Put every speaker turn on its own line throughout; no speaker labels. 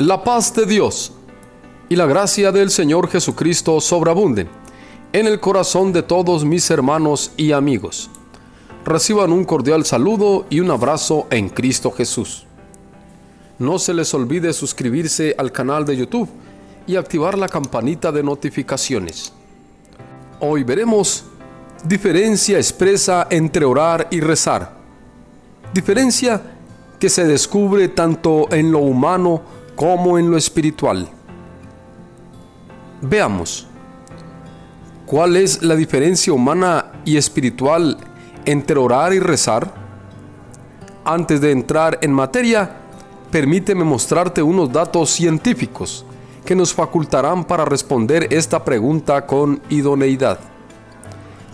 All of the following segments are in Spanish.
La paz de Dios y la gracia del Señor Jesucristo sobreabunden en el corazón de todos mis hermanos y amigos. Reciban un cordial saludo y un abrazo en Cristo Jesús. No se les olvide suscribirse al canal de YouTube y activar la campanita de notificaciones. Hoy veremos diferencia expresa entre orar y rezar. Diferencia que se descubre tanto en lo humano como en lo espiritual. Veamos, ¿cuál es la diferencia humana y espiritual entre orar y rezar? Antes de entrar en materia, permíteme mostrarte unos datos científicos que nos facultarán para responder esta pregunta con idoneidad.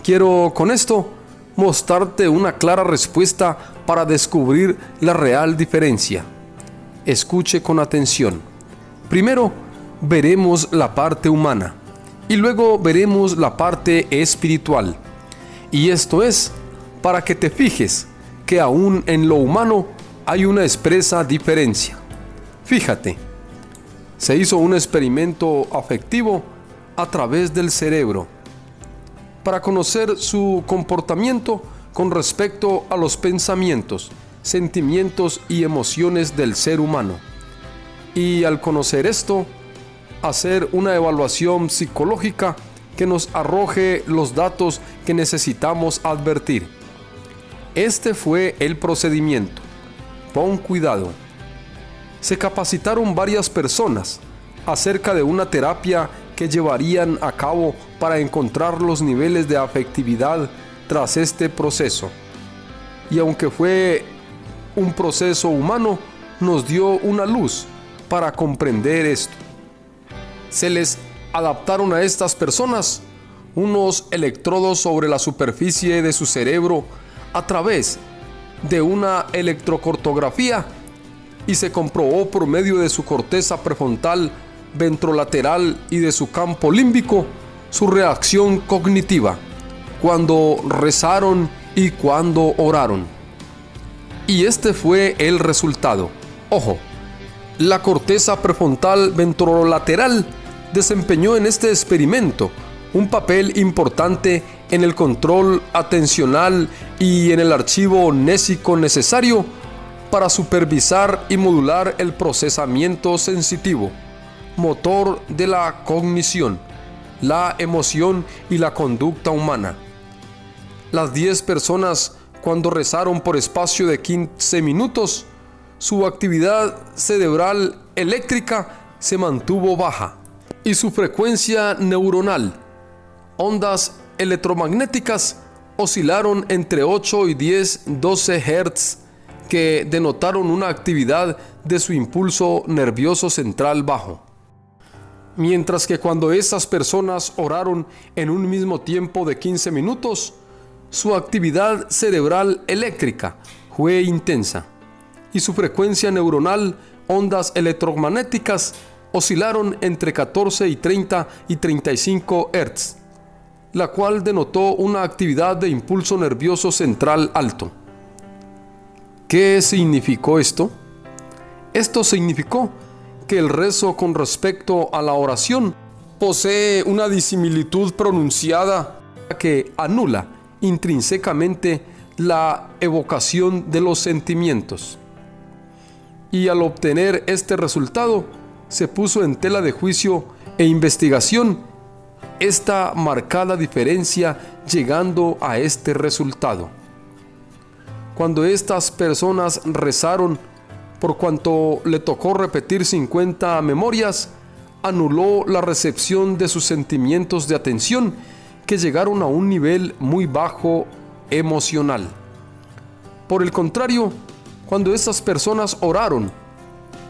Quiero con esto mostrarte una clara respuesta para descubrir la real diferencia. Escuche con atención. Primero, veremos la parte humana y luego veremos la parte espiritual. Y esto es para que te fijes que aún en lo humano hay una expresa diferencia. Fíjate, se hizo un experimento afectivo a través del cerebro para conocer su comportamiento con respecto a los pensamientos, sentimientos y emociones del ser humano. Y al conocer esto, hacer una evaluación psicológica que nos arroje los datos que necesitamos advertir. Este fue el procedimiento. Pon cuidado. Se capacitaron varias personas acerca de una terapia que llevarían a cabo para encontrar los niveles de afectividad tras este proceso. Y aunque fue un proceso humano, nos dio una luz para comprender esto. Se les adaptaron a estas personas unos electrodos sobre la superficie de su cerebro a través de una electrocardiografía y se comprobó por medio de su corteza prefrontal, ventrolateral y de su campo límbico su reacción cognitiva cuando rezaron y cuando oraron. Y este fue el resultado. Ojo, la corteza prefrontal ventrolateral desempeñó en este experimento un papel importante en el control atencional y en el archivo mnésico necesario para supervisar y modular el procesamiento sensitivo, motor de la cognición, la emoción y la conducta humana. Las 10 personas, cuando rezaron por espacio de 15 minutos, su actividad cerebral eléctrica se mantuvo baja y su frecuencia neuronal, ondas electromagnéticas, oscilaron entre 8 y 12 Hz, que denotaron una actividad de su impulso nervioso central bajo. Mientras que cuando esas personas oraron en un mismo tiempo de 15 minutos, su actividad cerebral eléctrica fue intensa y su frecuencia neuronal, ondas electromagnéticas, oscilaron entre 14 y 30 y 35 Hz, la cual denotó una actividad de impulso nervioso central alto. ¿Qué significó esto? Esto significó que el rezo con respecto a la oración posee una disimilitud pronunciada que anula intrínsecamente la evocación de los sentimientos. Y al obtener este resultado, se puso en tela de juicio e investigación esta marcada diferencia, llegando a este resultado. Cuando estas personas rezaron, por cuanto le tocó repetir 50 memorias, anuló la recepción de sus sentimientos de atención, que llegaron a un nivel muy bajo emocional. Por el contrario, cuando estas personas oraron,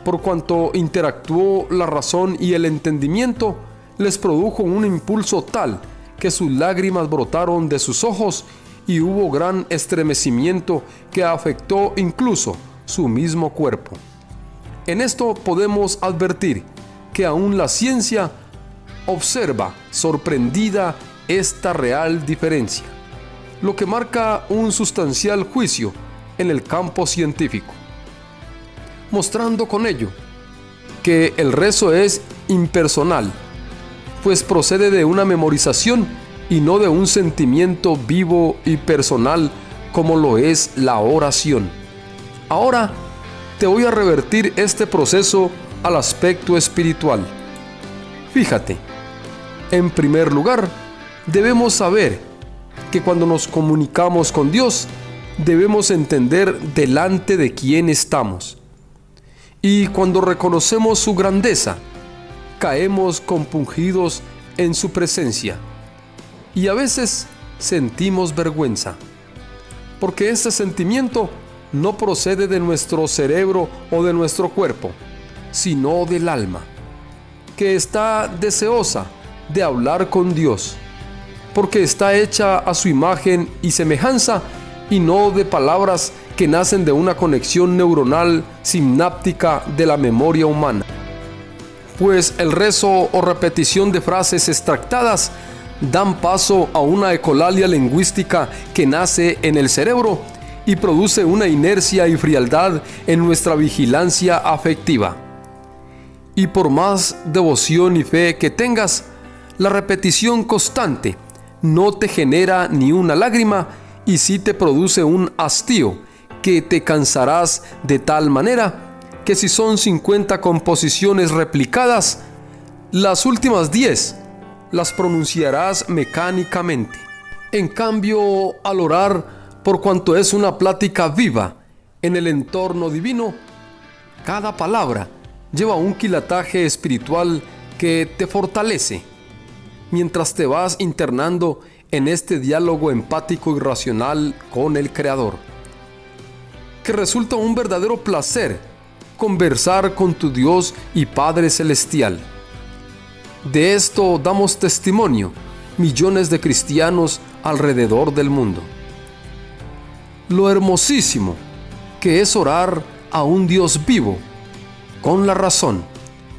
por cuanto interactuó la razón y el entendimiento, les produjo un impulso tal que sus lágrimas brotaron de sus ojos y hubo gran estremecimiento que afectó incluso su mismo cuerpo. En esto podemos advertir que aún la ciencia observa sorprendida esta real diferencia, lo que marca un sustancial juicio en el campo científico, mostrando con ello que el rezo es impersonal, pues procede de una memorización y no de un sentimiento vivo y personal como lo es la oración. Ahora te voy a revertir este proceso al aspecto espiritual. Fíjate, en primer lugar, debemos saber que cuando nos comunicamos con Dios, debemos entender delante de quién estamos. Y cuando reconocemos su grandeza, caemos compungidos en su presencia. Y a veces sentimos vergüenza, porque este sentimiento no procede de nuestro cerebro o de nuestro cuerpo, sino del alma, que está deseosa de hablar con Dios, porque está hecha a su imagen y semejanza y no de palabras que nacen de una conexión neuronal sináptica de la memoria humana. Pues el rezo o repetición de frases extractadas dan paso a una ecolalia lingüística que nace en el cerebro y produce una inercia y frialdad en nuestra vigilancia afectiva. Y por más devoción y fe que tengas, la repetición constante no te genera ni una lágrima y sí te produce un hastío que te cansarás de tal manera que si son 50 composiciones replicadas, las últimas 10 las pronunciarás mecánicamente. En cambio, al orar, por cuanto es una plática viva en el entorno divino, cada palabra lleva un quilataje espiritual que te fortalece, mientras te vas internando en este diálogo empático y racional con el Creador, que resulta un verdadero placer conversar con tu Dios y Padre Celestial. De esto damos testimonio millones de cristianos alrededor del mundo. Lo hermosísimo que es orar a un Dios vivo, con la razón,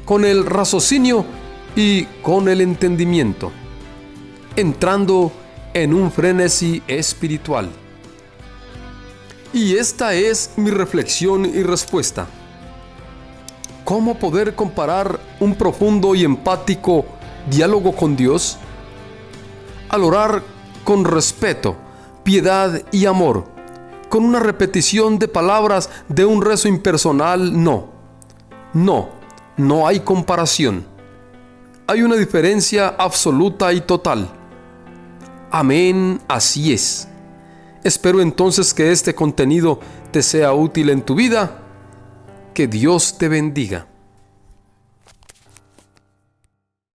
con el raciocinio y con el entendimiento, entrando en un frenesí espiritual. Y esta es mi reflexión y respuesta. ¿Cómo poder comparar un profundo y empático diálogo con Dios? Al orar con respeto, piedad y amor, con una repetición de palabras de un rezo impersonal, no hay comparación. Hay una diferencia absoluta y total. Amén, así es. Espero entonces que este contenido te sea útil en tu vida. Que Dios te bendiga.